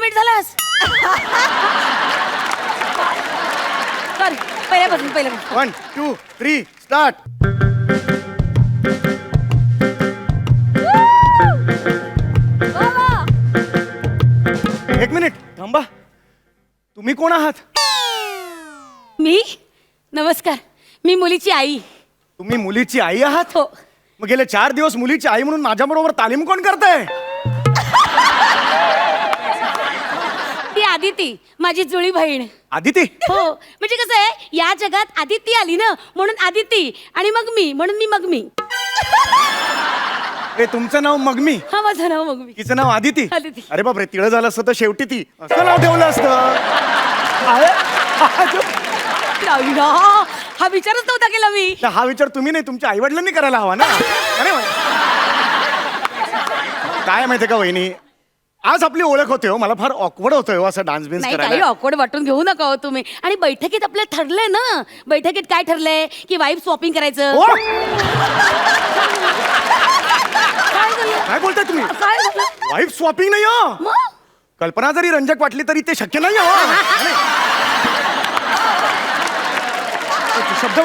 Late झालास. Sorry, पहिल्यापासून. 1 2 3 start. एक मिनिट थांबा. तुम्ही कोण आहात? मी नमस्कार, मी मुलीची आई. तुम्ही मुलीची आई आहात? हो. मग गेले 4 दिवस मुलीची आई म्हणून माझ्या बरोबर तालीम कोण करताय? ती आदिती, माझी जुळी बहीण. आदिती? हो, म्हणजे कसं आहे, या जगात आदिती आली ना, म्हणून आदिती, आणि मग मी, म्हणून मी मग मी. ए, तुमचं नाव मगमी? हा, माझं नाव मग मी. तिचं नाव आदिती? आदिती. अरे बापरे, तिळं झालं असतं तर शेवटी ती असं नाव ठेवलं असतं. हा विचारच नव्हता केला मी. हा विचार तुम्ही नाही, तुमच्या आई वडिलांनी करायला हवा ना. अरे काय माहितीये का वहिनी, आज आपली ओळख होते हो, मला फार ऑकवर्ड होतोय हो असं डान्स बिन्स नाही, काही करायला. ऑकवर्ड वाटून घेऊ नका हो तुम्ही. आणि बैठकीत आपलं ठरलंय ना, बैठकीत काय ठरलंय की वाईफ स्वॉपिंग करायचं. ओ, काय झालं? काय बोलताय तुम्ही? काय झालं? वाईफ स्वॉपिंग नाही हो. मग कल्पना जरी रंजक वाटली तरी ते शक्य नाही हो. शब्द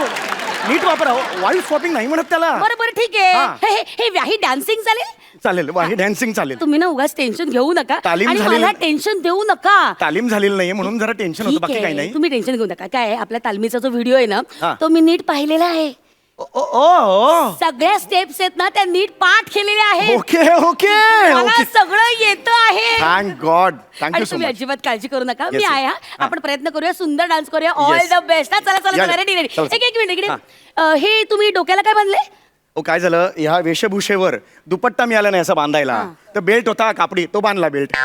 नीट वापरा. वाईफ स्वॉपिंग नाही म्हणत त्याला. बरं बरं, ठीक आहे. हा. हे व्याही डान्सिंग चालेल. चालेल, वाही डान्सिंग चालेल. तुम्ही ना उगाच टेन्शन घेऊ नका तालीम आणि झालेली- मला टेन्शन देऊ नका. तालीम झालेली नाहीये म्हणून जरा टेन्शन होतं, ठीक बाकी काही आहे, नाही. तुम्ही टेन्शन घेऊ नका. काय आहे, आपल्या तालमीचा जो व्हिडिओ आहे हा. ना, तो मी नीट पाहिलेला आहे. ओ, ओ, ओ. सगळ्या स्टेप्स आहेत ना, त्या नीट पाठ केलेल्या आहेत. ओके ओके मला ओके. सगळं येतं आहे. थँक गॉड, थँक्यू आणि सो तुम्ही मच. अजिबात काळजी करू नका. Yes, मी yes. आहे. हा. आपण प्रयत्न करूया, सुंदर डान्स करूया. All Yes. The best. चला चला या, चला, या. Ready ready. चला, चला. एक मिनिट इकडे. हा. हे तुम्ही डोक्याला काय बांधले? ओ, काय झालं, ह्या वेशभूषेवर दुपट्टा मिळाला नाही असं बांधायला, तर बेल्ट होता कापडी, तो बांधला बेल्ट.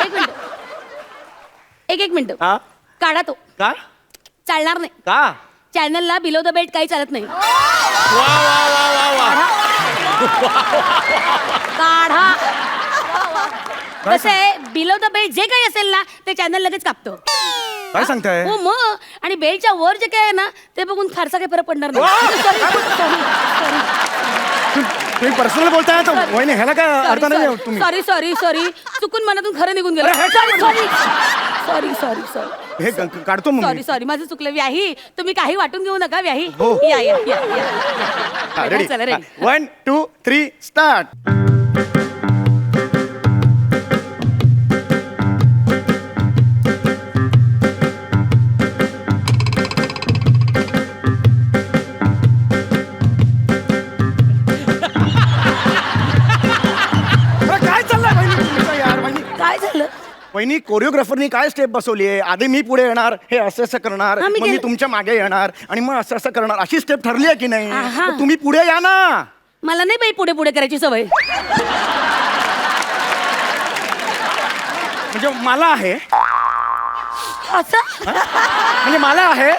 एक मिनिट, एक मिनिट. हा? काढा तो. का? चालणार नाही. का? चॅनलला बिलो द बेल्ट काही चालत नाही. वा वा वा वा वा. काढा. कसं आहे, बिलो द बेल्ट जे काही असेल ना, ते चॅनल लगेच कापतो. काय सांगताय? हो मग. आणि बेल्टच्या वर जे काय आहे ना, ते बघून फारसा काही फरक पडणार नाही. Sorry, sorry. तुम्ही पर्सनल बोलताय तर वहिनी, ह्याला काय अर्थ नाही तुम्ही. सॉरी चुकून मनातून खरं निघून गेलं. अरे, हे काय सॉरी हे काढतो मग मी. सॉरी माझं चुकलं. व्याही, तुम्ही काही वाटून घेऊ नका. व्याही, हो. या या या हा, या. रेडी. चला रेडी. 1 2 3 स्टार्ट. काय चाललंय वहिनी तुमचं यार? वहिनी, काय झालं? वहिनी, कोरिओग्राफरनी काय स्टेप बसवली आहे? आधी मी पुढे येणार, हे असं असं करणार, हा, मी मग मी केलं. तुमच्या मागे येणार आणि मग असं असं करणार, अशी स्टेप ठरली आहे की नाही? आहा. मग तुम्ही पुढे या ना. मला नाही बाई पुढे पुढे करायची सवय. म्हणजे मला आहे, असं म्हणजे मला आहे.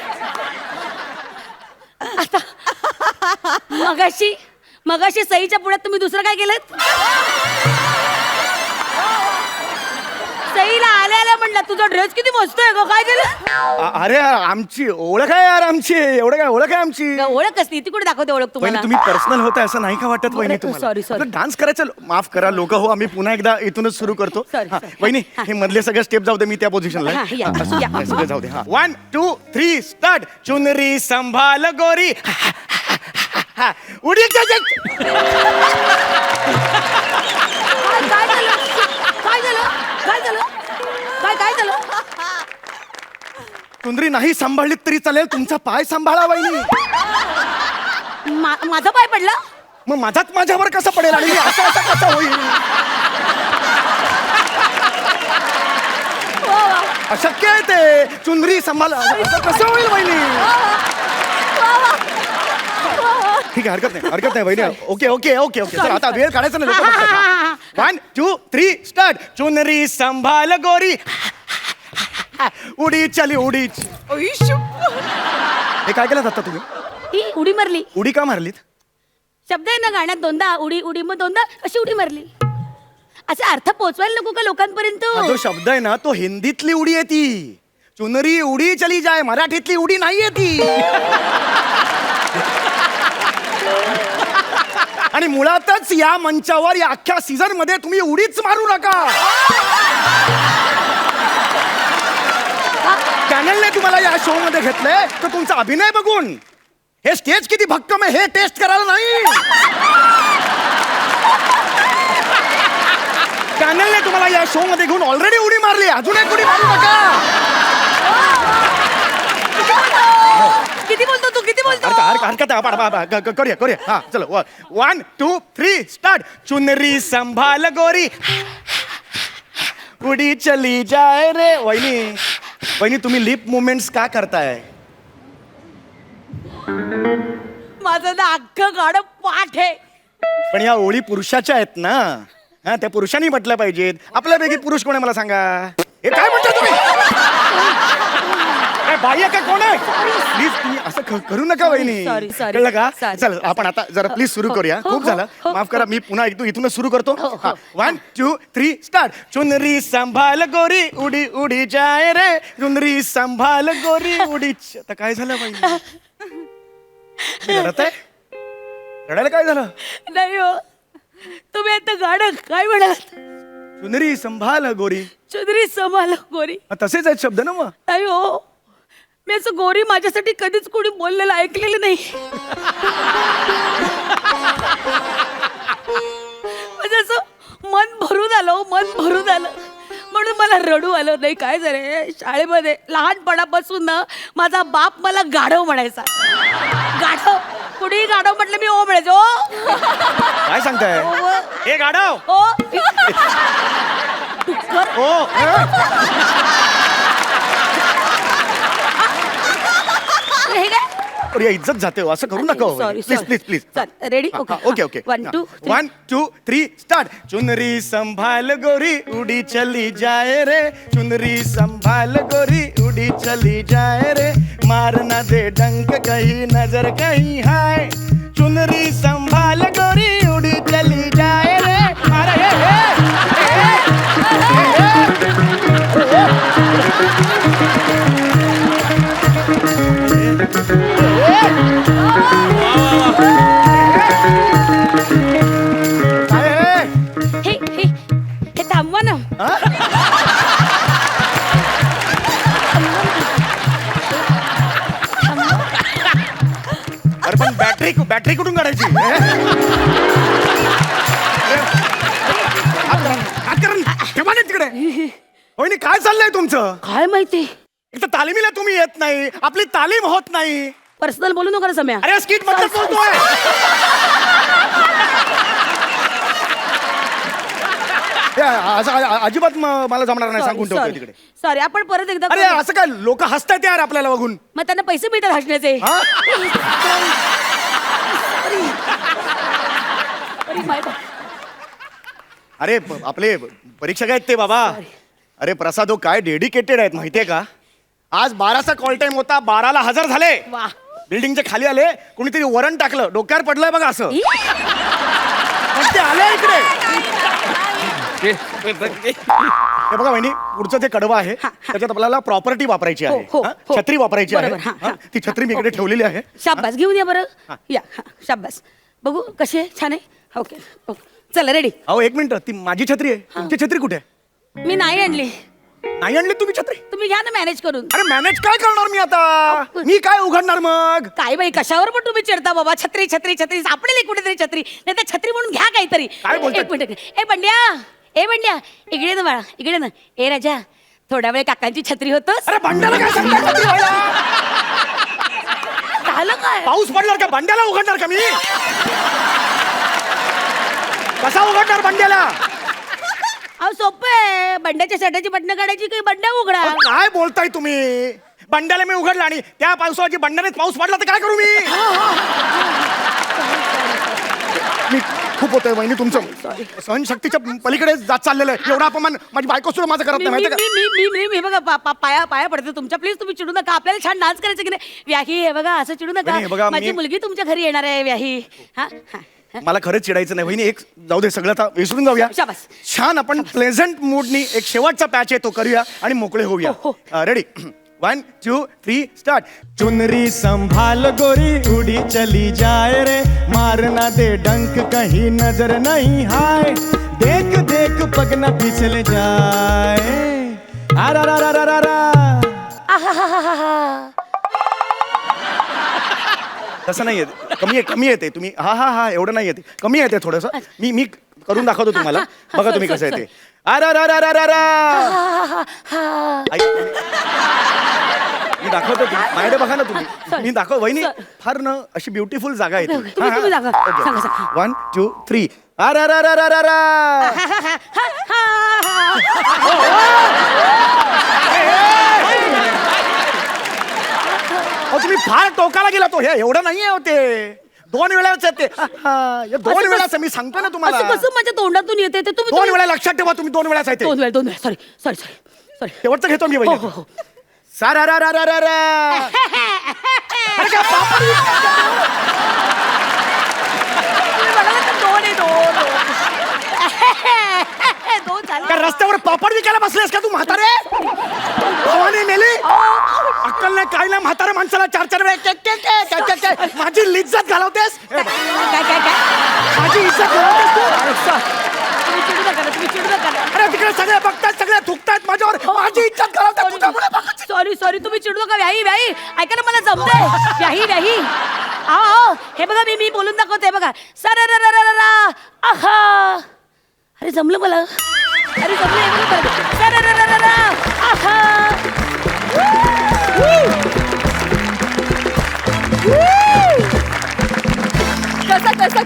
मगाशी सईच्या पुढ्यात तुम्ही दुसरं काय केलं? सईला आल्या म्हणलं, तुझा ड्रेस किती मस्त आहे ग, काय केलं? अरे यार, आमची ओळख आहे यार, आमची एवढं काय ओळख आहे आमची. ओळख असते ती कुठे दाखवते ओळख वहिनी, तुम्हाला? तुम्ही पर्सनल होता असं नाही का वाटत वहिनी बरं, तुम्हाला? sorry. डान्स करायचं माफ करा लोक हो, आम्ही पुन्हा एकदा इथूनच सुरू करतो. Sorry. वहिनी, हे मधले सगळे स्टेप जाऊ दे, मी त्या पोझिशनला हा, या, या. सगळे जाऊ दे. 1 2 3 स्टार्ट. चुनरी संभाल गोरी, उडी काय झालं? काय झालं? चुनरी नाही सांभाळली तरी चालेल, तुमचा पाय सांभाळा वहिनी. माझा पाय पडला? मग माझाच माझ्यावर कसा पडेल आणि मी असं असं कसं होईल? अशक्य आहे ते. चुनरी सांभाळा असं कसं होईल वहिनी? ठीक आहे, हरकत नाही वहिनी. ओके चला, आता वेळ काढायचा नाही. 1 2 3 स्टार्ट. चुनरी संभाल गोरी, उडी चली उडी. हे काय केलं आता तुम्ही? ही उडी मारली. उडी का मारलीत? शब्द आहे ना गाण्यात, दोनदा उडी उडी, मग दोनदा अशी उडी मारली. असा अर्थ पोचवायला नको का लोकांपर्यंत? हा जो शब्द आहे ना, तो हिंदीतली उडी आहे ती. चुनरी उडी चली जाय, मराठीतली उडी नाहीये ती. आणि मुळातच या मंचावर, या अख्ख्या सीझन मध्ये तुम्ही उडीच मारू नका. तुम्हाला या शो मध्ये घेतलंय तर तुमचा अभिनय बघून. हे स्टेज किती भक्कम आहे हे टेस्ट करायला नाही. पॅनलने तुम्हाला या शो मध्ये घेऊन ऑलरेडी उडी मारली, अजून एक उडी मारू नका. किती बोलतो तू, किती बोलतो? हरकत आहे, करूया. हा चलो 1 2 3 स्टार्ट. चुनरी संभाल गोरी उडी चली जाए रे. वहिनी तुम्ही लिप मुवमेंट्स का करताय? माझं ना अख्खं गाणं पाठ आहे. पण या ओळी पुरुषाच्या आहेत ना, हा त्या पुरुषांनी म्हटलं पाहिजेत. आपल्यापैकी पुरुष कोण आहे मला सांगा. हे काय म्हणता तुम्ही? बाह्य का कोण आहे? प्लीज तुम्ही असं करू नका वहिनी. Sorry. कळलं का? Sorry. चल आपण आता जरा प्लीज सुरू करूया. खूप झालं, माफ करा. मी पुन्हा इथूनच सुरू करतो. 1 2 3 स्टार्ट. चुनरी संभाल गोरी उडी उडी जाए रे, चुनरी संभाल गोरी उडी. आता काय झालं वहिनी? रडत आहे? रडायला काय झालं? नाही हो, तुम्ही आता गाणं काय म्हणालात? चुनरी संभाल गोरी. चुनरी संभाल गोरी. तसेच आहेत शब्द ना मग. नाही हो, मी असं गोरी माझ्यासाठी कधीच कोणी बोललेलं ऐकलेलं नाही. म्हणजे असं मन भरून आलं म्हणून मला रडू आलं. नाही काय झालं, शाळेमध्ये लहानपणापासून ना माझा बाप मला गाढव म्हणायचा. गाढव, कुणीही गाढव म्हटलं मी ओ म्हणायचं. ओ काय सांगताय? हे गाढव. ओ हे काय? अरे इज्जत जाते हो, असं करू नका. Sorry. Please. Ready? Okay 1 2 3 start. चुनरी संभाल गोरी उडी चली जाए रे, चुनरी संभाल गोरी उडी चली जाए रे, मारना दे डंक कहीं नजर कहीं हाय, चुनरी संभाल गोरी उडी चली जाए रे. अरे हे थांबवा ना. अरे पण बॅटरी कुठून काढायची? ठेवा ना तिकडे. होय काय चाललंय तुमचं? काय माहिती, एक तर तालीमीला तुम्ही येत नाही, आपली तालीम होत नाही. पर्सनल बोलू नका ना सम्या. अरे स्किट बद्दल बोलतोय. अजिबात मला जमणार नाही, सांगून ठेवतोय तिकडे. सॉरी, आपण परत एकदा अरे असं काय, लोक हसतायत यार आपल्याला बघून. मग त्यांना पैसे मिळतात हसण्याचे. हा? अरे आपले परीक्षक आहेत ते बाबा. अरे प्रसाद हो, काय डेडिकेटेड आहेत माहितीये का. आज 12चा कॉल टाइम होता, 12ला हजर झाले. वा, बिल्डिंगच्या खाली आले, कोणीतरी वरण टाकलं, डोक्यावर पडलंय बघा असं. पण ते आले इकडे. हे बघा वहिनी, पुढचं जे कडवं आहे त्याच्यात आपल्याला प्रॉपर्टी वापरायची आहे. छत्री वापरायची आहे. ती छत्री मी इकडे ठेवलेली आहे. शाबास, घेऊन या बरं. या शाबास. बघू कशी आहे, छान आहे. ओके चला रेडी. अहो एक मिनिट, ती माझी छत्री आहे, तुमची छत्री कुठे आहे? मी नाही आणली. नाही आणली तुम्ही छत्री? तुम्ही घ्या ना मॅनेज करून. अरे मॅनेज काय करणार मी आता? मी काय उघडणार मग? काय बाई, कशावर पण तुम्ही चिडता बाबा. छत्री छत्री छत्री सापडेल कुठेतरी छत्री, नाही तर छत्री म्हणून घ्या काहीतरी. काय बोलताय? एक मिनिट. ए बंड्या इकडे ना बाळा, इकडे ना. ए राजा, थोड्या वेळ काकांची छत्री होतोस. अरे बंड्याला काय सांगताय छत्री व्हायला? झालं काय? पाऊस पडणार का बंड्याला उघडणार का मी? कसा उघडणार बंड्याला? अहो सोपं आहे, बंड्याच्या शर्टाची बटणं काढायची की बंड्या उघडा. काय बोलताय तुम्ही? बंड्याला मी उघडला आणि त्या पावसाची बंड्याने पाऊस पडला तर काय करू मी? मी खूप होतंय वहिनी तुमचं. सहनशक्तीच्या पलीकडे जात चाललेलं आहे. एवढा अपमान माझी बायको सुद्धा माझं करत नाही माहिती का? मी बघा पाया पडते तुमच्या. प्लीज तुम्ही चिडू नका. आपल्याला छान डान्स करायचं की नाही. व्याही हे बघा, असं चिडू नका. माझी मुलगी तुमच्या घरी येणार आहे व्याही. हा मला खरंच चिडायचं नाही वहिनी. एक जाऊ दे, सगळं आता विसरून जाऊया. शाबास. छान आपण प्लेझंट मूडनी एक शेवटचा पॅच आहे तो करूया आणि मोकळे होऊया. रेडी? 1 2 3 स्टार्ट. चुनरी संभाल गोरी उड़ी चली जाए रे, मारना दे डंक कहीं नजर नहीं हाय, देख देख पग न फिसल जाए. तसं नाही येते, कमी येते. तुम्ही हा हा हा एवढं नाही येते, कमी येते थोडंसं. मी करून दाखवतो तुम्हाला, बघा तुम्ही कसं येते. मी दाखवतो, माझ्याकडे बघा ना तुम्ही. मी दाखव वहिनी, फार न अशी ब्युटिफुल जागा येते. तुम्ही जागा सांगा. 1 2 3 तुम्ही फार टोकाला गेला. तो हे एवढं नाहीये होते, 2 वेळाच येते. 2 वेळाच मी सांगतो ना तुम्हाला. असं कसं माझ्या तोंडातून येते ते तुम्ही 2 वेळा लक्षात ठेवा. तुम्ही 2 वेळाच येते. 2 वेळा सॉरी शेवटचं घेतो मी. हो. रस्त्यावर पापड विकायला बसलेस का तू म्हातारे? भवानी मेली, अक्कल नाही काय नाही. म्हातारे माणसाला 4 वेळा माझी इज्जत घालवतेस. माझी इज्जत घालवतेस तुम्ही चिडू नका. अरे तिकडे सगळे बघतात, सगळे थुकतात माझ्यावर. माझी इज्जत घालवतात. सॉरी तुम्ही चिडू नका. व्याही ऐका ना, मला जमतंय. व्याही आओ हे बघा, मी बोलून दाखवते बघा. आहा, अरे जमलं मला. अरे जमलं. आहा.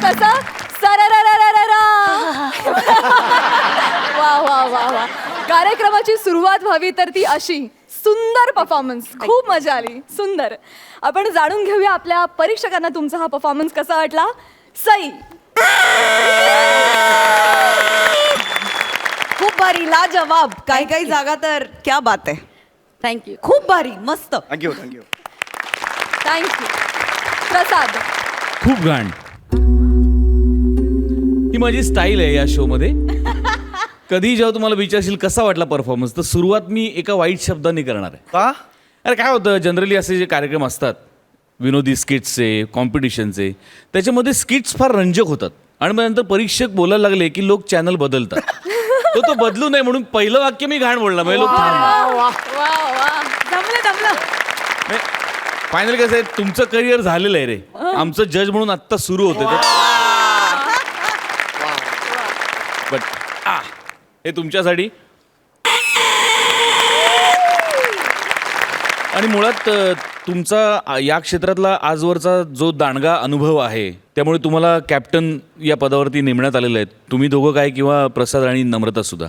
कसं सरररररररा. वा. कार्यक्रमाची सुरुवात व्हावी तर ती अशी. सुंदर परफॉर्मन्स, खूप मजा आली. सुंदर. आपण जाणून घेऊया आपल्या परीक्षकांना तुमचा हा परफॉर्मन्स कसा वाटला. सई. खूप भारी, लाजवाब. काही जागा तर क्या बात आहे. थँक्यू. खूप भारी, मस्त. थँक्यू. थँक्यू. प्रसाद. खूप घाण. ही माझी स्टाईल आहे या शो मध्ये. कधी जेव्हा तुम्हाला विचारशील कसा वाटला परफॉर्मन्स, तर सुरुवात मी एका वाईट शब्दांनी करणार आहे. का? अरे काय होतं, जनरली असे जे कार्यक्रम असतात विनोदी स्किट्सचे, कॉम्पिटिशनचे, त्याच्यामध्ये स्किट्स फार रंजक होतात आणि मग नंतर परीक्षक बोलायला लागले की लोक चॅनल बदलतात. तो बदलू नये म्हणून पहिलं वाक्य मी घाण बोलला. म्हणजे लोक जमलं. फायनल कसं आहे, तुमचं करिअर झालेलं आहे रे, आमचं जज म्हणून आत्ता सुरू होतं. बट हे तुमच्यासाठी. आणि मुळात तुमचा या क्षेत्रातला आजवरचा जो दांडगा अनुभव आहे, त्यामुळे तुम्हाला कॅप्टन या पदावरती नेमण्यात आलेलं आहे. तुम्ही दोघं काय, किंवा प्रसाद आणि नम्रता सुद्धा.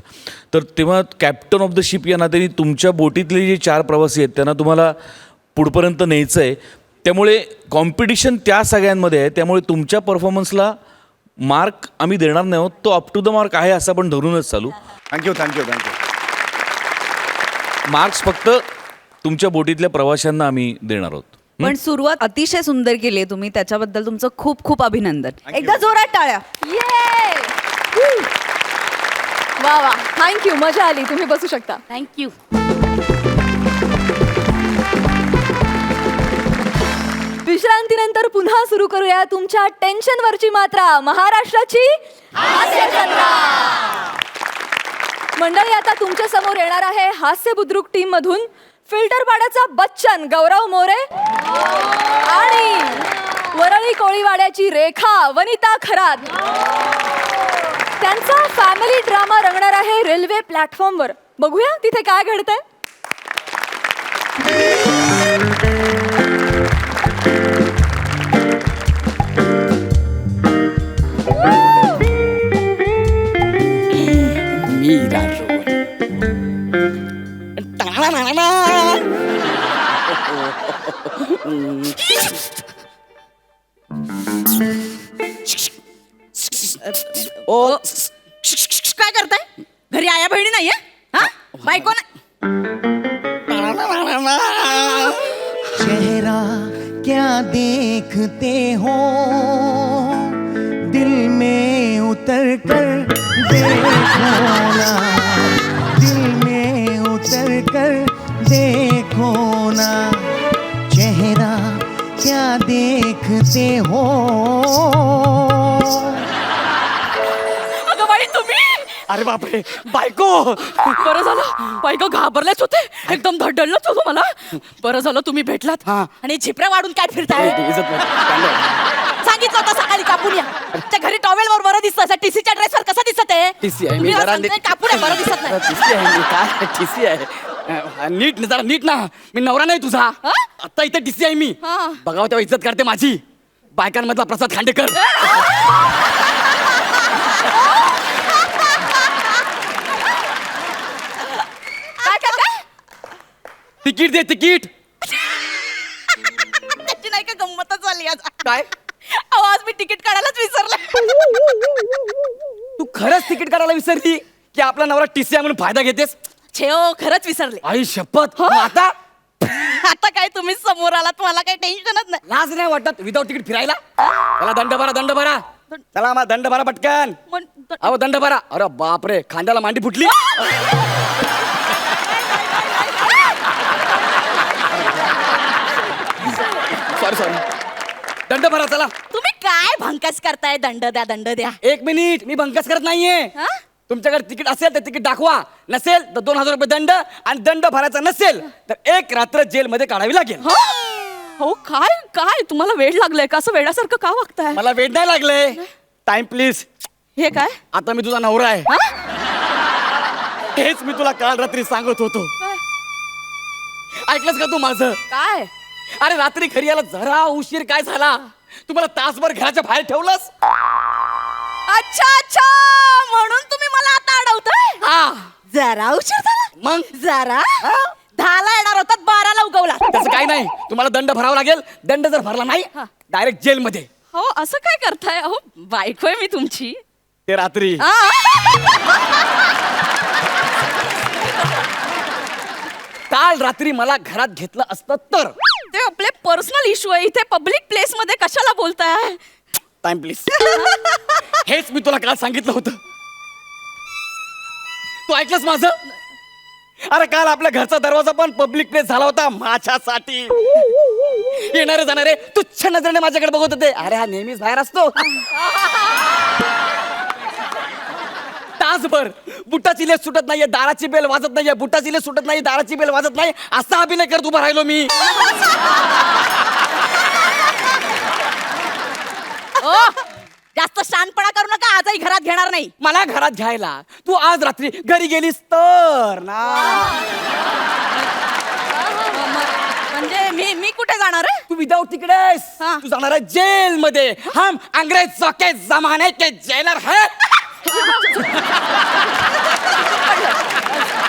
तर तेव्हा कॅप्टन ऑफ द शिप या नात्याने तुमच्या बोटीतले जे 4 प्रवासी आहेत त्यांना तुम्हाला पुढपर्यंत न्यायचं आहे. त्यामुळे कॉम्पिटिशन त्या सगळ्यांमध्ये आहे. त्यामुळे तुमच्या परफॉर्मन्सला मार्क आम्ही देणार नाही आहोत. तो अप टू द मार्क आहे असं आपण धरूनच चालू. थँक्यू. मार्क्स फक्त तुमच्या बोटीतल्या प्रवाशांना आम्ही देणार आहोत. पण सुरुवात अतिशय सुंदर केली आहे तुम्ही, त्याच्याबद्दल तुमचं खूप खूप अभिनंदन. एकदा जोरात टाळ्या. ये. वा. थँक्यू. मजा आली. तुम्ही बसू शकता. थँक्यू. विश्रांतीनंतर पुन्हा सुरू करूया तुमच्या टेन्शनवरची मात्रा, महाराष्ट्राची हास्य जत्रा. मंडळी, आता तुमच्या समोर येणार आहे हास्य बुद्रुक टीम मधून फिल्टर पाड्याचा बच्चन गौरव मोरे आणि वरळी कोळीवाड्याची रेखा वनिता खरात. त्यांचा फॅमिली ड्रामा रंगणार आहे रेल्वे प्लॅटफॉर्मवर. बघूया तिथे काय घडतंय. ओ काय करताय? घरी आया बहिणी नाहीये? हा, बायको नाही. चेहरा क्या देखते हो, दिल में उतर कर देखो ना, दिल में उतर कर देखो ना, चेहरा क्या देखते हो. अरे बापरे बायको. बरं झालं बायका घाबरलेच होते एकदम धडधडलंच होतं मला. बरं झालं तुम्ही भेटलात. हा. आणि झिपऱ्या वाढून काय फिरताय? इज्जत नाही. सांगितलं होतं सकाळी कापून या. त्या घरी टॉवेल वर बरं दिसतं, टीसीच्या ड्रेसवर कसं दिसत आहे? TC आहे मी मी जरा सांगते, कापून आहे, बरं दिसत नाही. TC आहे मी काय TC आहे. नीट जरा नीट ना. मी नवरा नाही तुझा. आता इथे TC आहे मी. हा. बघावं तेव्हा इज्जत करते माझी. बायकांमधला प्रसाद खांडेकर. काय काय काय? तिकीट दे तिकीट. त्याची नाही का गंमतच झाली आज. काय अहो, आज मी तिकीट काढायलाच विसरले. तू खरंच तिकीट काढायला विसरली की आपला नवरा TC आहे म्हणून फायदा घेतेस? छेओ खरंच विसरले. आई शपथ. मग आता आता काय तुम्ही समोर आलात मला काही टेन्शनच नाही. लाज नाही वाटत विदाऊट तिकीट फिरायला? चला दंड भरा दंड भरा. चला मग दंड भरा पटकन. अहो दंड भरा. अरे बापरे खांद्याला मांडी फुटली. Sorry sorry. दंड भरा चला. तुम्ही काय भंकस करताय? दंड द्या दंड द्या. एक मिनिट मी भंकस करत नाहीये. हा? तुमच्याकडे तिकीट असेल तर तिकीट दाखवा, नसेल तर 2000 रुपये दंड, आणि दंड भरायचा नसेल तर 1 रात्र जेलमध्ये काढावी लागेल. हो काय काय तुम्हाला वेळ लागलाय का? असं वेळासारखं का वागताय? मला वेळ नाही लागले. Time please. हे काय? आता मी तुझा नवरा आहे. हेच मी तुला काल रात्री सांगत होतो. ऐकलंस का तू माझं? काय? अरे रात्री घरी यायला जरा उशीर काय झाला? तुम्हाला तासभर घराच्या बाहेर ठेवलंस. अच्छा अच्छा, म्हणून तुम्ही मला आता अडवताय? हा जरा उशीर झाला. मग जरा 10ला येणार होतात, 12ला उगवला. तसं काही नाही. तुम्हाला दंड भरावा लागेल. दंड जर भरला नाही डायरेक्ट जेलमध्ये. हो असं काय करताय? अहो बायको आहे मी तुमची. ते रात्री काल रात्री मला घरात घेतलं असतं तर. ते आपले पर्सनल इश्यू आहे. इथे पब्लिक प्लेस मध्ये कशाला बोलताय? Time please. हेच मी तुला काल सांगितलं होतं. तू ऐकलंस माझं? अरे काल आपल्या घरचा दरवाजा पण पब्लिक प्लेस झाला होता माझ्यासाठी. येणारे जाणारे तुच्छ नजरेने माझ्याकडे बघत होते. अरे हा नेहमीच बाहेर असतो. तासभर बुटाची लेस सुटत नाहीये, दाराची बेल वाजत नाहीये, बुटाची लेस सुटत नाही, दाराची बेल वाजत नाही, असा अभिनय करत उभा राहिलो मी. ओ, जास्त शानपणा करू नका. आजही घरात घेणार नाही. मला घरात घ्यायला तू आज रात्री घरी गेलीस तर ना. म्हणजे मी कुठे जाणार आहे? तू विदाऊट तिकडेस. हा. तू जाणार आहे जेल मध्ये. हम अंग्रेजों के जमाने के जेलर है.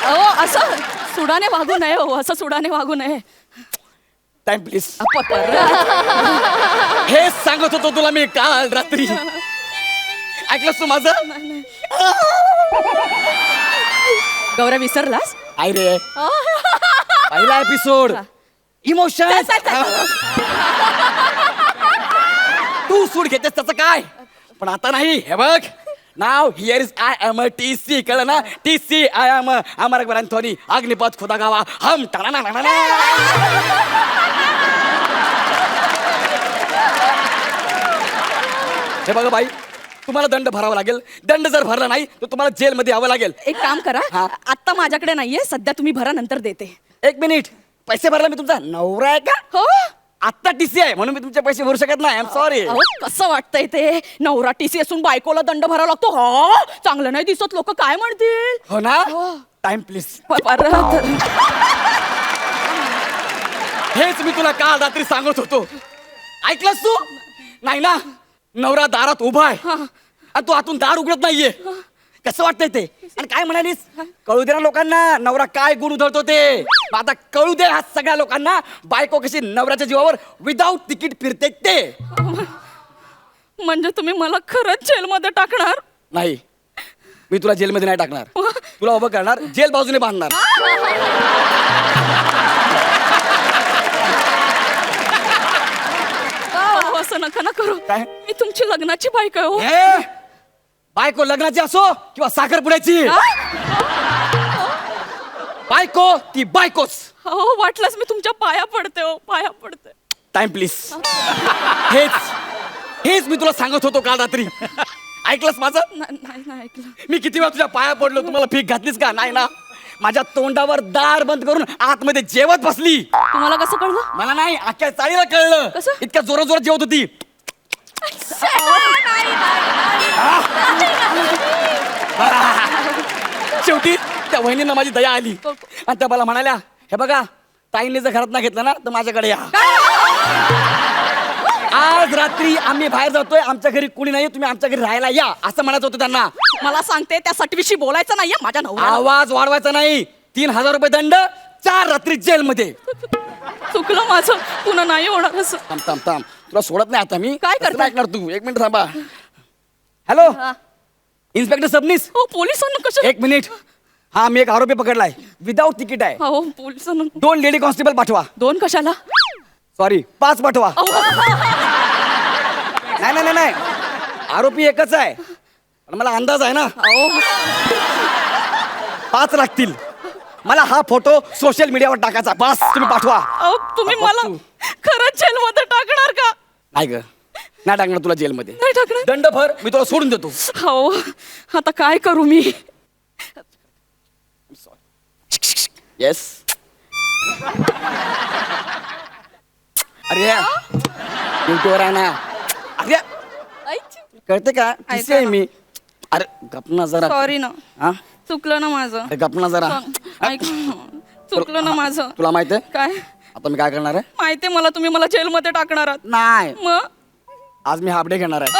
अहो असं सुडाने वागू नये. हो असं सुडाने वागू नये. Time please. हेच सांगत होतो तुला मी काल रात्री. ऐकलंस तू माझं? गौरव विसरलास? आई रे पहिला एपिसोड इमोशन. तू सूड घेतेस त्याचं काय, पण आता नाही. हे बघ नाव here is I am a TC. कळलं ना? TC I am Amar Akbar Anthony Agneepath Khuda Gawah हम. हे बघा बाई, तुम्हाला दंड भरावा लागेल. दंड जर भरला नाही तर तुम्हाला जेलमध्ये यावं लागेल. एक काम करा. हा. आता माझ्याकडे नाहीये सध्या. तुम्ही भरा नंतर देते. एक मिनिट. पैसे भरला मी तुमचा नवरा आहे का? हो. आत्ता TC आहे म्हणून मी तुमचे पैसे भरू शकत नाही. I am sorry. अहो कसं वाटतंय ते? नवरा TC असून बायकोला दंड भरावा लागतो. हो चांगलं नाही दिसत. लोक काय म्हणतील? हो ना? Time please. हेच मी तुला काल रात्री सांगत होतो. ऐकलंस तू? नाही ना? नवरा दारात उभा आहे आणि तू आतून दार उघडत नाहीये. कसं वाटतंय ते? आणि काय म्हणालीस? कळू दे ना लोकांना नवरा काय गुण उधळतो ते. मग आता कळू दे ह्या सगळ्या लोकांना बायको कशी नवऱ्याच्या जीवावर विदाऊट तिकीट फिरते ते. म्हणजे तुम्ही मला खरंच जेलमध्ये टाकणार? नाही, मी तुला जेलमध्ये नाही टाकणार. तुला उभं करणार, जेल बाजूने बांधणार. अहो, असं नका ना करू. काय? मी तुमची लग्नाची बायको आहे. हो. ए, बायको लग्नाची असो किंवा साखरपुड्याची, बायको ती बायकोच. हो वाटलंच मी तुमच्या पाया पडते. हो पाया पडते. Time please. हेच हेच मी तुला सांगत होतो काल रात्री. ऐकलंस माझं? नाही ऐकलं. मी किती वेळा तुझ्या पाया पडलो, तुम्हाला भीक घातलीस का? नाही ना. माझ्या तोंडावर दार बंद करून आतमध्ये जेवत बसली. तुम्हाला कसं कळलं? मला नाही, अख्ख्या चाळीला कळलं. कसं? इतक्या जोरात जोरात जेवत होती. शेवटी त्या वहिनींना माझी दया आली आणि त्या मला म्हणाल्या, हे बघा, ताईंनी जर घरात नाही घेतलं ना तर माझ्याकडे या. आज रात्री आम्ही बाहेर जातोय, आमच्या घरी कुणी नाही, तुम्ही आमच्या घरी राहायला या, असं म्हणायचं होतं त्यांना. मला सांगते त्या सटवीशी बोलायचं नाहीये माझ्या नवऱ्याला. आवाज वाढवायचा नाही. 3000 रुपये दंड, 4 रात्री जेलमध्ये. चुकलं माझं, पुन्हा नाही होणार असं. थांब थांब थांब, तुला सोडत नाही आता मी. काय कसं करताय? ऐकणार तू? 1 मिनिट थांबा. हॅलो, इन्स्पेक्टर सबनीस, हो पोलिसांना कसं? 1 मिनिट. हा, मी एक आरोपी पकडलाय, विदाऊट तिकीट आहे. हो पोलिसांना. 2 लेडी कॉन्स्टेबल पाठवा. 2 कशाला? सॉरी, 5 पाठवा. अहो, नाही नाही नाही, आरोपी एकच आहे, पण मला अंदाज आहे ना. 5 लागतील. मला हा फोटो सोशल मीडियावर टाकायचा. बस, तुम्ही पाठवा. अहो, तुम्ही मला खरंच जेलमध्ये टाकणार का? नाही ग, नाही टाकणार तुला जेलमध्ये. नाही टाकणार. दंड भर, मी तुला सोडून देतो. हो, आता काय करू मी? येस. अरे ड्युटीवर आहे ना. अरे कळते का? किसी आहे मी. अरे गपना जरा. सॉरी ना, हा, चुकलं ना माझं. अरे गपना जरा. ऐक ना, चुकलं ना माझं. तुला माहिती आहे काय आता मी काय करणार आहे? माहितीये मला, तुम्ही मला जेलमध्ये टाकणार आहात. नाही, मग आज मी हाफ डे घेणार आहे.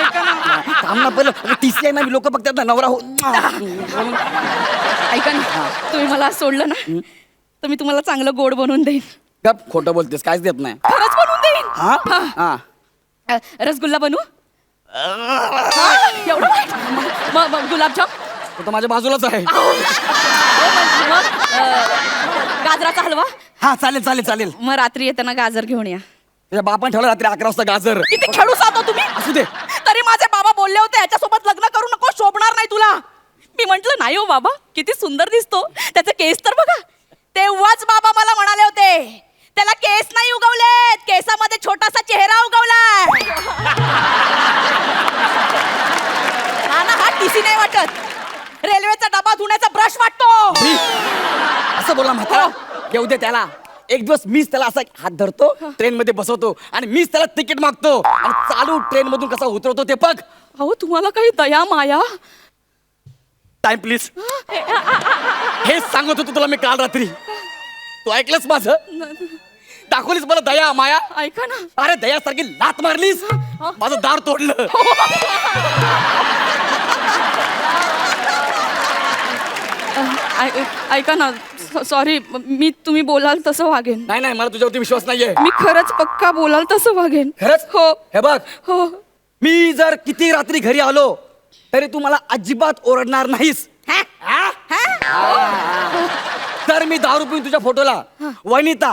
ऐका ना, थांब ना पहिलं. टीसी आहे ना, लोक बघतात ना, नवरा हो. ऐका ना, तुम्ही मला सोडलं ना तर मी तुम्हाला चांगलं गोड बनवून देईन. गप, खोटं बोलतेस, काहीच देत नाही. खरंच बनवून देईन. हा हा. रसगुल्ला बनवू? एवढं वाईट? मग गुलाबजाम? तो तर माझ्या बाजूलाच आहे. मग गाजराचा हलवा? हा, चालेल चालेल चालेल. मग रात्री येताना गाजर घेऊन या. तुझ्या बापान ठेवलं रात्री 11 वाजता गाजर. किती खेळू जातो तुम्ही. असू दे. तरी माझे बाबा बोलले होते याच्यासोबत लग्न करू नको, शोभणार नाही तुला. मी म्हंटल नाही हो बाबा, किती सुंदर दिसतो, त्याचे केस तर बघा. तेव्हाच बाबा मला म्हणाले होते, त्याला केस नाही उगवलेत, केसामध्ये छोटासा चेहरा उगवलाय. हा ना, हा टीसी नाही वाटत, रेल्वेचा डबा धुण्याचा ब्रश वाटतो. असं बोला म्हातारा. येऊ दे त्याला. एक दिवस मीच त्याला असा हात धरतो, ट्रेन मध्ये बसवतो आणि मीच त्याला तिकीट मागतो आणि चालू ट्रेन मधून कसा उतरवतो ते बघ. अहो तुम्हाला काही दया माया? Time please. हेच सांगत होतो तुला मी काल रात्री. तू ऐकलंस माझं? दाखवलीस मला दया माया? ऐका ना, अरे दयासारखी लात मारलीस, माझं दार तोडलं. ऐका ना, सॉरी, मी तुम्ही बोलाल तसं वागेन. नाही नाही, मला तुझ्यावरती विश्वास नाहीये. मी खरंच पक्का बोलाल तसं वागेन. खरंच? हो हे बघ, हो. मी जर किती रात्री घरी आलो तरी तू मला अजिबात ओरडणार नाहीस. हा? जर मी 10 रुपये तुझ्या फोटोला वनिता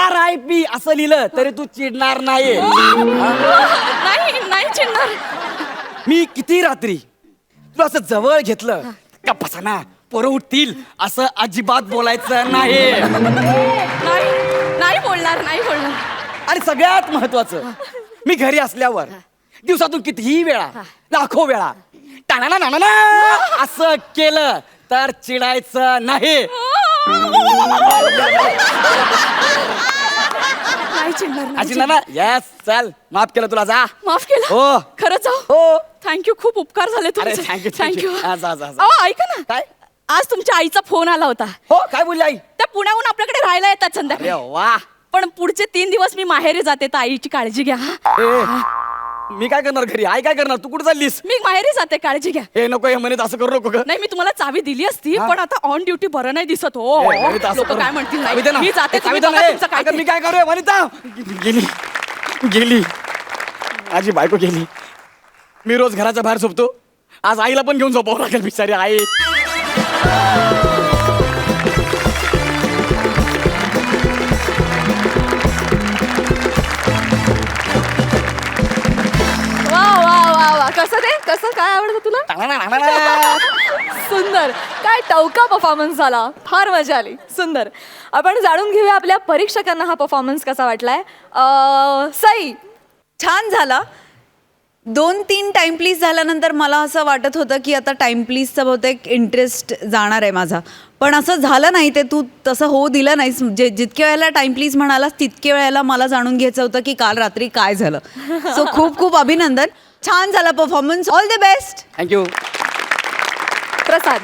RIP असं लिहिलं तरी तू चिडणार नाही. नाही नाही चिडणार. मी किती रात्री तुला असं जवळ घेतलं का बसाना पोरं उठतील असं अजिबात बोलायचं नाही. नाही नाही बोलणार, नाही बोलणार. आणि सगळ्यात महत्वाचं, मी घरी असल्यावर दिवसातून कितीही वेळा, लाखो वेळा टाणा नाना असं केलं तर चिडायचं नाही. नाही चिडणार, नाही अशी ना. येस, चल, माफ केलं तुला, जा. माफ केलं? हो. खरंच जाऊ? हो. थँक्यू, खूप उपकार झाले अरे तुमचे. Thank you thank you. जा जा जा. अहो ऐका ना, काय? आज तुमच्या आईचा फोन आला होता. हो, काय बोलली आई? त्या पुण्याहून आपल्याकडे राहायला येतात अरे संध्याकाळी. वा. पण पुढचे 3 दिवस मी माहेरी जाते, तर आईची काळजी घ्या. ए, मी काय करणार घरी? आई काय करणार? तू कुठे चाललीस? मी माहेरी जाते, काळजी घ्या. हे नको, हे म्हणत असं करू नको ग. नाही, मी तुम्हाला चावी दिली असती, हा? पण आता ऑन ड्युटी बरं नाही दिसत. हो, ए, वनिता, असं लोक करू. काय म्हणतील? चावी दे ना. मी जाते, ए, तुम्ही चावी दे बघा ना. ए, तुमचं काय अगं, ते. मी काय करू वनिता? गेली गेली माझी बायको गेली. मी रोज घराच्या बाहेर झोपतो, आज आईला पण घेऊन झोपावं लागेल, बिचारी आई. वा वा वा वा, कसं ते, कसं काय आवडतं तुला? सुंदर, काय टवका परफॉर्मन्स झाला, फार मजा आली. सुंदर. आपण जाणून घेऊया आपल्या परीक्षकांना हा परफॉर्मन्स कसा वाटलाय. सई, छान झाला. 2-3 टाइम प्लीज झाल्यानंतर मला असं वाटत होतं की आता टाइम प्लीजचा बहुतेक इंटरेस्ट जाणार आहे माझा, पण असं झालं नाही. ते तू तसं होऊ दिलं नाहीस. जितक्या वेळेला टाइम प्लीज म्हणालास तितक्या वेळेला मला जाणून घ्यायचं होतं की काल रात्री काय झालं. सो खूप खूप अभिनंदन. छान झाला performance. All the best. Thank you. Prasad.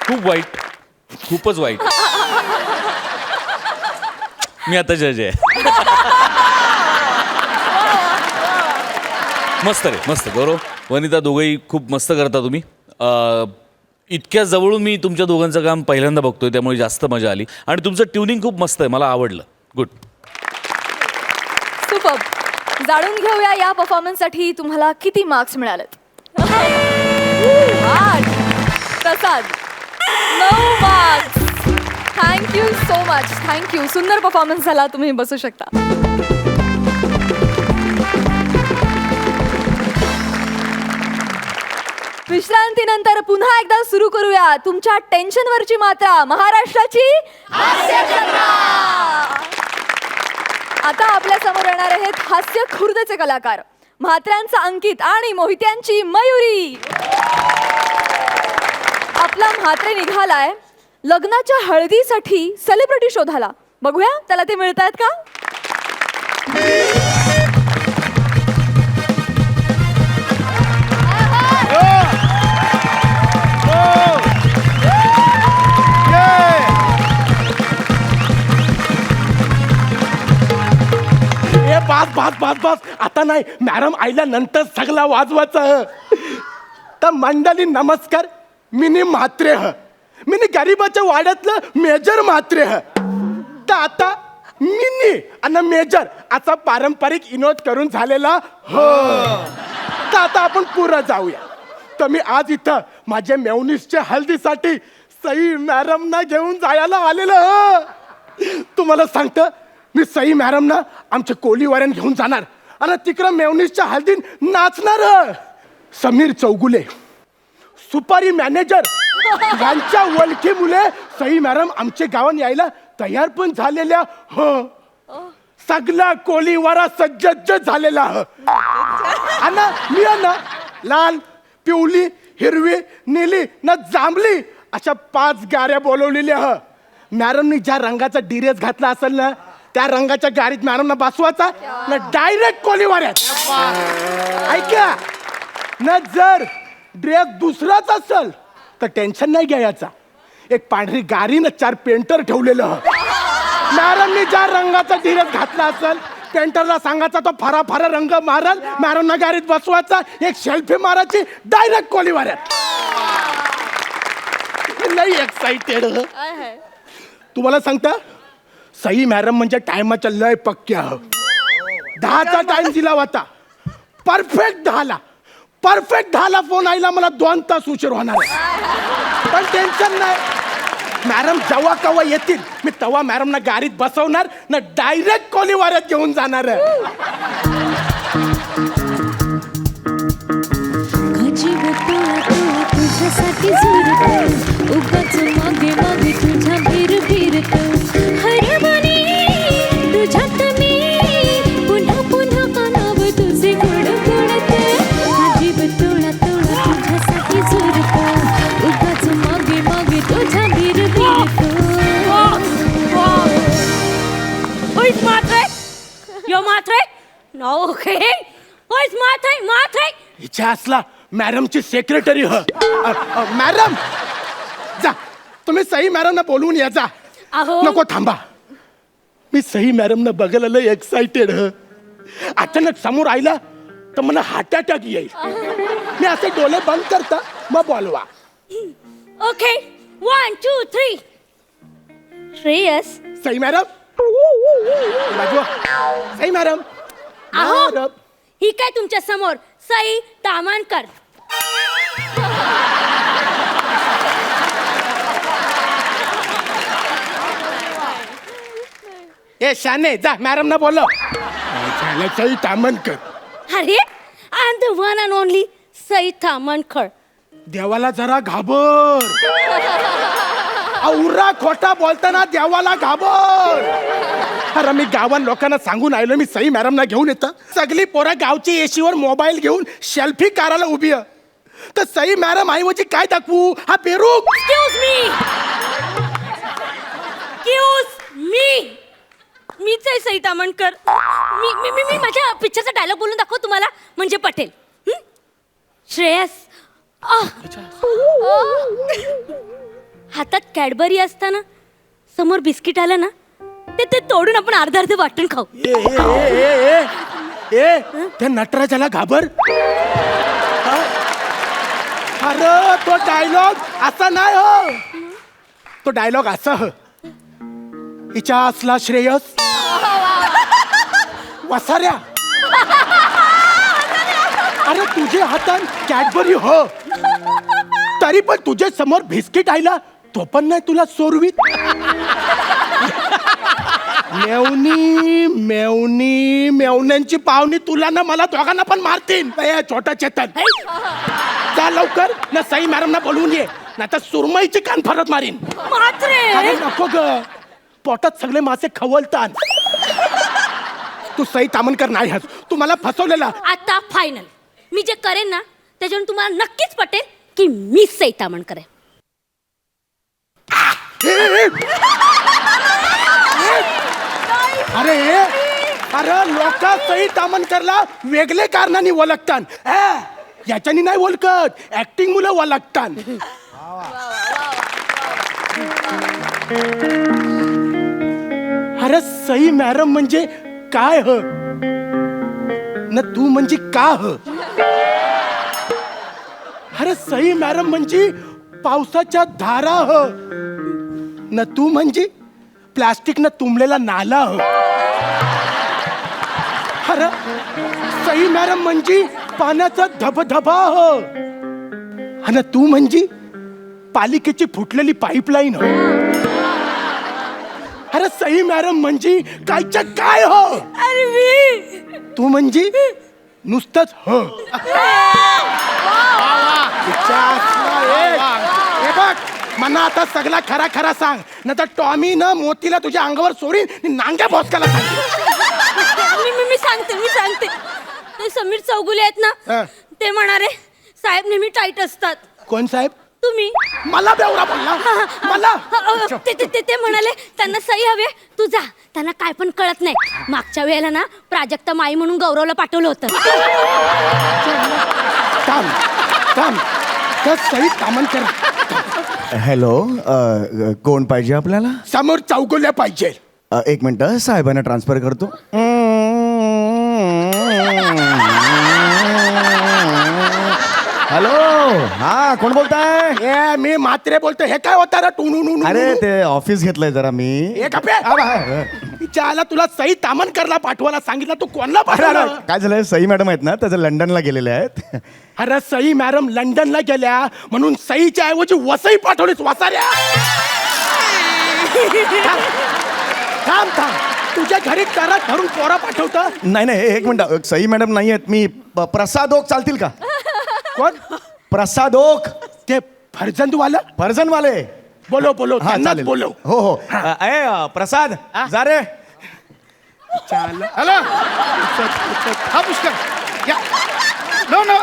खूप वाईट, खूपच वाईट. मी आता जज आहे. मस्त रे, मस्त. गौरव, वनिता, दोघंही खूप मस्त करता तुम्ही. इतक्या जवळून मी तुमच्या दोघांचं काम पहिल्यांदा बघतोय, त्यामुळे जास्त मजा आली. आणि तुमचं ट्युनिंग खूप मस्त आहे, मला आवडलं. गुड. सुपर. जाणून घेऊया या परफॉर्मन्ससाठी तुम्हाला किती मार्क्स मिळालेत. 8. प्रसाद 9 marks. Thank you so much. Thank you. सुंदर परफॉर्मन्स झाला. तुम्ही बसू शकता. विश्रांतीनंतर पुन्हा एकदा सुरू करूया तुमच्या टेन्शनवरची मात्रा, महाराष्ट्राची हास्यजत्रा. आता आपल्या समोर येणार आहेत हास्य खुर्दचे कलाकार, म्हात्र्यांचा अंकित आणि मोहित्यांची मयुरी. आपला म्हात्रे निघालाय लग्नाच्या हळदीसाठी सेलिब्रिटी शोधाला. बघूया त्याला ते मिळतायत का. बास बास बास बास. आता नाही, मॅडम आईल्यानंतर सगळा वाजवायचं. तर मंडळी नमस्कार. मिनी म्हात्रे ह, मिनी गरीबाच्या वाड्यातलं मेजर म्हात्रे ह. तर आता मिनी आणि मेजर असा पारंपरिक विनोद करून झालेला हो. तर आता आपण पुढं जाऊया. तर मी आज इथं माझ्या मेवणीसच्या हल्दीसाठी सई मॅडमना घेऊन जायला आलेलं हो. तुम्हाला सांगतं, मी सई मॅडमना आमच्या कोलीवाऱ्यान घेऊन जाणार आणि तिकडं मेवणीसच्या हल्दीत नाचणार. समीर चौगुले, सुपारी मॅनेजर यांच्या ओळखी मुले सई मॅडम आमच्या गावात यायला तयार पण झालेल्या हो. सगळा कोलीवारा सज्ज झालेला हो. आणि मी ना लाल, पिवली, हिरवी, नीली ना जांभली अशा 5 गाड्या बोलवलेल्या ह. मॅडमनी ज्या रंगाचा ड्रेस घातला असेल ना, त्या रंगाच्या गाडीत मॅडमना बसवायचा ना डायरेक्ट कोलीवाऱ्यात. ऐका ना, जर ड्रेस दुसराच असेल तर टेन्शन नाही घ्यायचा. एक पांढरी गाडी ना 4 पेंटर ठेवलेलं. मॅडमनी ज्या रंगाचा ड्रेस घातला असेल पेंटरला सांगायचा तो फरा फरा रंग मारल, मॅडमना गाडीत बसवायचा, एक सेल्फी मारायची, डायरेक्ट कोलीवाऱ्यात. नाही एक्साइटेड. तुम्हाला सांगता, सई मॅडम म्हणजे टायमाच्या लय पक्क्या. 10चा टाइम दिला होता, परफेक्ट 10ला. परफेक्ट 10ला फोन आईला मला 2 तास उशीर होणार आहे. पण टेन्शन नाही, मॅडम जेव्हा केव्हा येतील मी तेव्हा मॅडमना गाडीत बसवणार ना डायरेक्ट कोलीवाऱ्यात घेऊन जाणार. तुझ्यासाठी झुरतो उगाच मागे मागे तुझ्या भीर फिरतो. हरवणे तुझ्यात मी पुन्हा पुन्हा कानाव तुझे गोड गोडते. जीव तोळा तोळा तुझ्यासाठी झुरतो उगाच मागे मागे तुझ्या भीर फिरतो. Who's Matre? You're Matre? No, okay. Who's Matre? Matre? हिच्या असला मॅडमची सेक्रेटरी ह. मॅडम जा, तुम्ही सई मॅडमना बोलवून या जा. अहो. नको थांबा, मी सई मॅडमना बघायला लय एक्साइटेड ह. अचानक समोर आईला तर मला हार्ट अटॅक येईल. मी असे डोळे बंद करता मग बोलवा. Okay. 1, 2, 3. श्रेयस. सई मॅडम, बाजू. सई मॅडम. अहो. मॅडम. ही काय तुमच्या समोर सई तामणकर. ए शाने जा, मॅडमना बोलव. सई तामणकर. अरे, I am the one and only Sai Tamankar. देवाला जरा घाबर. औरा खोटा बोलताना देवाला घाबर. अरे मी गावात लोकांना सांगून आलो मी सई मॅडमला घेऊन येतं. सगळी पोरं गावची एशीवर मोबाईल घेऊन सेल्फी काढायला उभी आहे. तर सई मॅडम ऐवजी काय दाखवू? हा पेरू. मीच आहे सई तामणकर. मी माझ्या पिक्चरचा डायलॉग बोलून दाखव तुम्हाला म्हणजे पटेल. श्रेयस हातात कॅडबरी असताना समोर बिस्किट आलं ना ते तोडून आपण अर्ध अर्ध वाटून खाऊ. ए त्या नटराजाला घाबर. अरे तो डायलॉग असा नाही हो. तो डायलॉग असा हो. हिच्या असला श्रेयस वसाऱ्या. अरे तुझे हातात कॅडबरी हो तरी पण तुझ्या समोर बिस्किट आयला तो पण नाही तुला सोरवीत. मेवणी मेवणी मेवण्यांची पाहुणी तुला ना मला दोघांना पण मारतील. ए, छोटा चेतन जा लवकर ना सई मॅडमना बोलवून ये ना तर सुरमईची कान फरत मारीन. अरे नको ग पोटात सगळे मासे खवलतात. तू सई तामणकर नाही हस. तू मला फसवलेला. आता फायनल मी जे करेन ना त्याच्यावरून तुम्हाला नक्कीच पटेल की मी सई तामणकर आहे. अरे अरे लोक सई तामणकरला वेगळे कारणाने ओळखतात. याच्यानी नाही ओळखत ऍक्टिंग मुलं ओळखतात. अरे सई मॅडम म्हणजे काय ह न तू म्हणजे का ह. अरे सई मॅडम म्हणजे पावसाच्या धारा ह न तू म्हणजे प्लास्टिक न तुंबलेला नाला ह. अरे सई मॅडम म्हणजे पाण्याचा धबधबा ह आणि तू म्हणजे पालिकेची फुटलेली पाईपलाईन हो. अरे सई मॅडम म्हणजे कायच्या काय हो. अरे तू म्हणजे नुसतंच हो. बघ मना आता सगळा खरा खरा सांग ना तर टॉमी न मोतीला तुझ्या अंगावर सोडीन नांग्या भोसकाला सांग. मी सांगते ते समीर चौगुले आहेत ना ते म्हणाले साहेब नेहमी टाईट असतात. कोण साहेब? तुम्ही. मला बेवडा बोलला मला. ते म्हणाले त्यांना सई हवे तू जा त्यांना काय पण कळत नाही. मागच्या वेळेला ना प्राजक्ता माई म्हणून गौरवला पाठवलं होतं. थांब थांब तर सई तामणकर. हॅलो कोण पाहिजे आपल्याला? समोर चौगुल्या पाहिजे. एक मिनिट साहेबांना ट्रान्सफर करतो. हॅलो हा कोण बोलताय? ए मी म्हात्रे बोलतो. हे काय होता रे टू? अरे ते ऑफिस घेतलंय जरा मी. आला तुला सई तामणकरला पाठवायला सांगितलं तू कोणला पाठवला? काय झालंय सई मॅडम आहेत ना त्याचं लंडनला गेलेले आहेत. अरे सई मॅडम लंडनला गेल्या म्हणून सईच्या ऐवजी वसई पाठवलीस वसाऱ्या. थांब थांब तुझ्या घरी करत धरून पोरा पाठवतं. नाही एक मिनिट सई मॅडम नाही आहेत. मी प्रसाद ओक चालतील का? कोण? प्रसाद ओक ते फर्जंदवाला फर्जनवाले. बोलो हा चालेल. बोलो. हो प्रसाद जा रे. हॅलो हा पुष्कर या.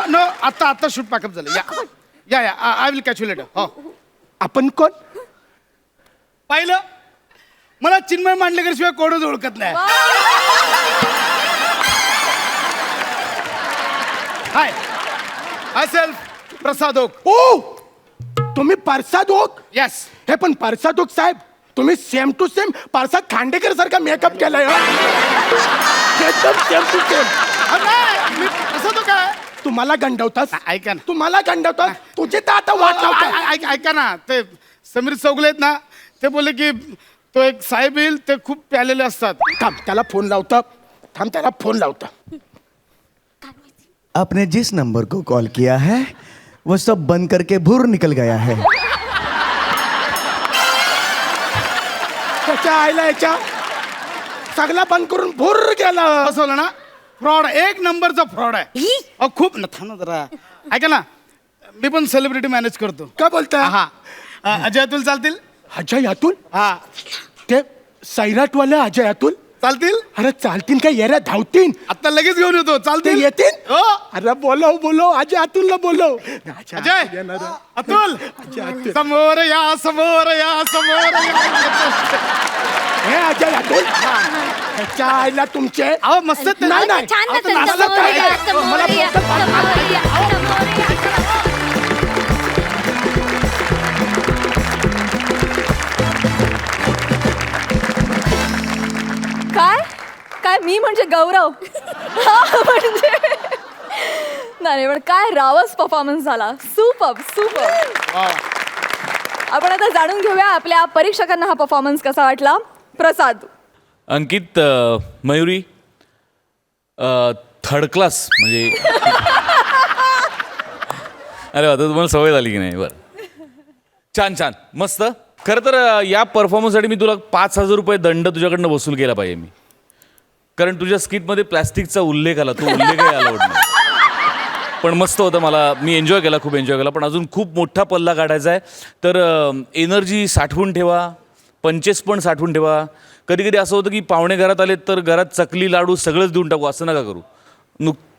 नो आता शूट पॅकअप झालं. या I will catch you later. हो आपण कोण? पाहिलं मला चिन्मय मांडलेकर शिवाय कोणच ओळखत नाही. हाय आय सेल्फ प्रसाद ओक. ओ तुम्ही प्रसाद ओक? येस. हे पण प्रसाद ओक साहेब तुम्ही same to same Prasad Khandekar सारखा मेकअप केलाय. एकदम सेम टू सेम. मी प्रसाद ओक आहे. तुम्हाला गंडवतास. ऐका ना. तुम्हाला गंडवतास. तुझे तर आता वाट लावतात. ऐका ना ते समीर चौगुले आहेत ना ते बोलले की तो एक साहेब येईल ते खूप प्यालेले असतात. थांब त्याला फोन लावता. आपने जिस नंबर को कॉल किया है वो सब बंद करके भूर निकल गया है. त्याच्या आईला याच्या सगळा बंद करून भुर गेला. फसवलं ना. फ्रॉड एक नंबरचा फ्रॉड आहे. खूप ना थांब ना जरा. ऐका ना मी पण सेलिब्रिटी मॅनेज करतो. काय बोलता? हा अजय अतुल चालतील? अजय अतुल हा ते सैराटवाले अजय अतुल चालतील अरे चालतील का येऱ्या धावतीन आता लगेच घेऊन येतो ते चालतील येतील हो अरे बोलव अजय अतुलला बोलव अजय अतुल अजय अतुल समोर या समोर या समोर या हे अजय अतुल ह्याच्या आईला तुमचे अहो मस्त ते- नाही नाही छान अहो, ते नाचत, नाचत नाही. समोर मला या, बोलतात, समोर या, समोर या. काय काय मी म्हणजे गौरव हा, म्हणजे नाही पण काय रावस परफॉर्मन्स झाला सुपर आपण आता जाणून घेऊया आपल्या परीक्षकांना हा परफॉर्मन्स कसा वाटला. प्रसाद. अंकित मयुरी थर्ड क्लास म्हणजे अरे आता तुम्हाला सवय झाली की नाही बरं छान छान मस्त. खरं तर या परफॉर्मन्ससाठी मी तुला 5,000 रुपये दंड तुझ्याकडनं वसूल केला पाहिजे मी, कारण तुझ्या स्किटमध्ये प्लॅस्टिकचा उल्लेख आला, तो उल्लेखही आला नाही. पण मस्त होतं, मला मी एन्जॉय केला, खूप एन्जॉय केला. पण अजून खूप मोठा पल्ला काढायचा आहे, तर एनर्जी साठवून ठेवा, पंचेस पण साठवून ठेवा. कधी कधी असं होतं की पाहुणे घरात आले तर घरात चकली लाडू सगळंच देऊन टाकू, असं नका करू.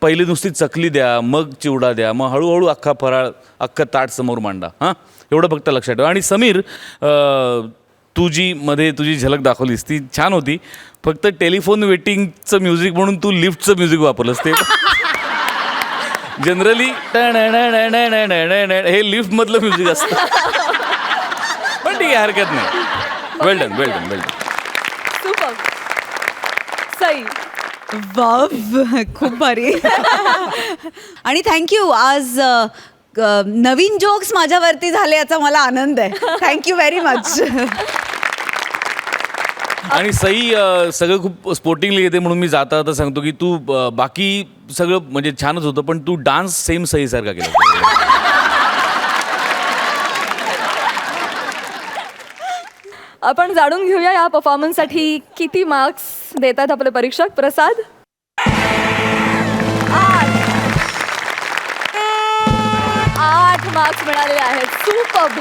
पहिली नुसती चकली द्या, मग चिवडा द्या, मग हळूहळू अख्खा फराळ अख्खं ताट समोर मांडा. हां एवढं फक्त लक्षात ठेवा. आणि समीर तू जी मध्ये तुझी झलक दाखवलीस ती छान होती, फक्त टेलिफोन वेटिंगचं म्युझिक म्हणून तू लिफ्टचं म्युझिक वापरलंस. ते जनरली हे लिफ्टमधलं म्युझिक असतं, पण ठीक आहे, हरकत नाही. वेल डन वेल डन वेल डन. सुपर. सई. वाव खूप भारी. आणि थँक्यू, आज नवीन जोक्स माझ्यावरती झाले याचा मला आनंद आहे. Thank you very much. आणि सई सगळं खूप स्पोर्टिंगली येते म्हणून मी जाता जाता सांगतो की तू बाकी सगळं म्हणजे छानच होतं, पण तू डान्स सेम सईसारखा केला. आपण जाणून घेऊया या परफॉर्मन्ससाठी किती मार्क्स देतात आपले परीक्षक. प्रसाद. 8 मार्क्स मिळालेले आहेत. सुपर.